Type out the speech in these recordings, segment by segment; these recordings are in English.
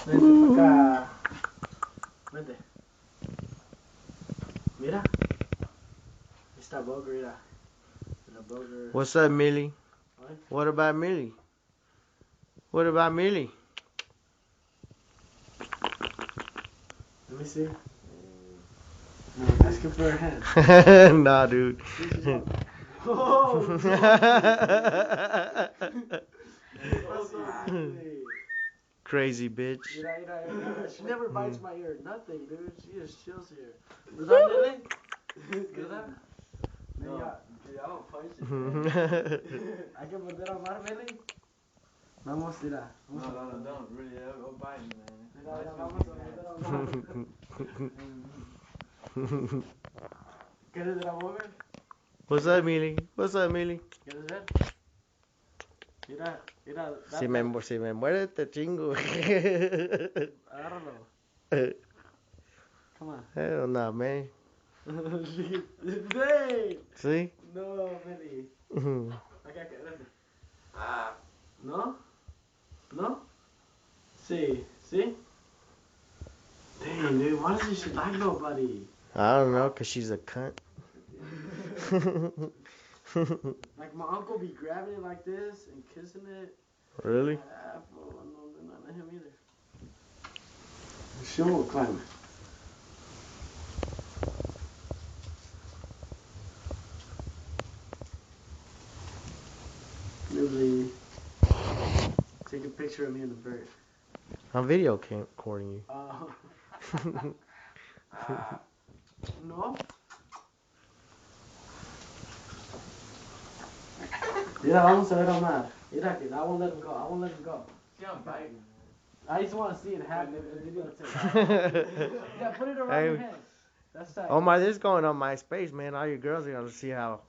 Vente para acá. Vente. Mira. Está burger, mira. La burger. What's up, Millie? What? What about Millie? What about Millie? Let me see. No, ask her for her hand. Nah, dude. Oh, Crazy bitch. She never bites my ear. Nothing, dude. She just chills here. Is that Millie? Is that? No, I don't punch it, man. I can put that on my Millie. Vamos, mira. No, don't. Really, go bite me, man. Mira, vamos a meter a Omar. ¿Quieres ver a Omar? What's up, Millie? What's up, Millie? ¿Quieres ver? Mira. Si me muere te chingo. Agárralo. Come on. Hell nah, man. Hey! See? No, Millie. Acá, espérate. ¿No? ¿No? Sí. Dang, dude, why doesn't she like nobody? I don't know, cause she's a cunt. Like my uncle be grabbing it like this and kissing it. Really? No, not him either. She won't climb it. Millie, take a picture of me and the bird. I'm video recording you. No? Mira, vamos a ver a Omar. Mira, kid, I won't let him go. She don't bite me, man. I just want to see it happen. Yeah, put it around your hand. That's tight. Omar, this is going on MySpace, man. All your girls are gonna see how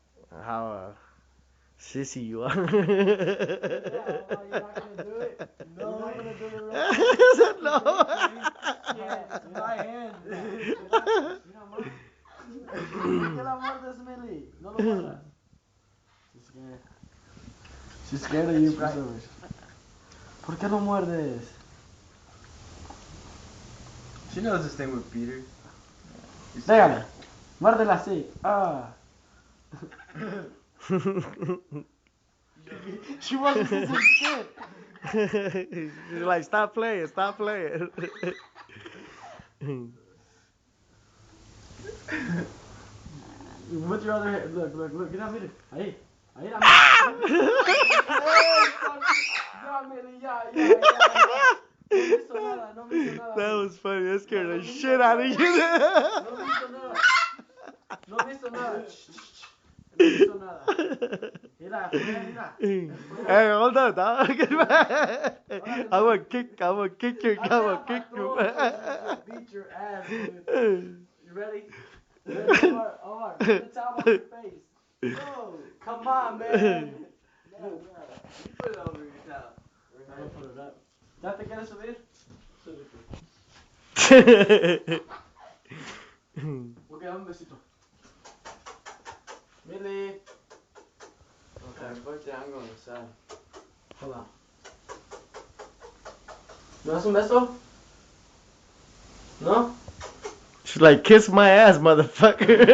sissy you are. Yeah, Omar, you're not gonna do it. No, you're not gonna do it right. No. My hand. Mira, Omar. ¿Por qué la muerdes, Millie? No lo muerdas. She's scared. She's scared of you, right? ¿Por qué lo muerdes? She knows this thing with Peter. Pégale. Muérdela así. She wasn't some shit. She's like, stop playing. Put your other hand. Look. Get out, Millie. Ahí. Ya, Millie, ya. No me hizo nada. That was funny. That scared the shit out of you. No me hizo nada. Mira. Hey, hold on, dog. I'm gonna kick you. Beat your ass, dude. You ready? Omar, put the towel on your face. No, come on, man. You put it over your towel. I'm gonna put it up. ¿Ya te quieres subir? Súbete. Ok, dame un besito. Millie. Okay, but yeah, I'm going inside. Hold on. ¿Me das un beso? ¿No? She's like, kiss my ass, motherfucker.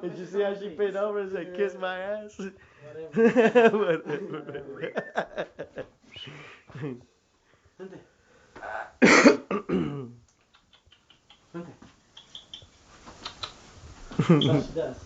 Did you see how she bent over and said, kiss my ass? Whatever. Vente. Vente. She does.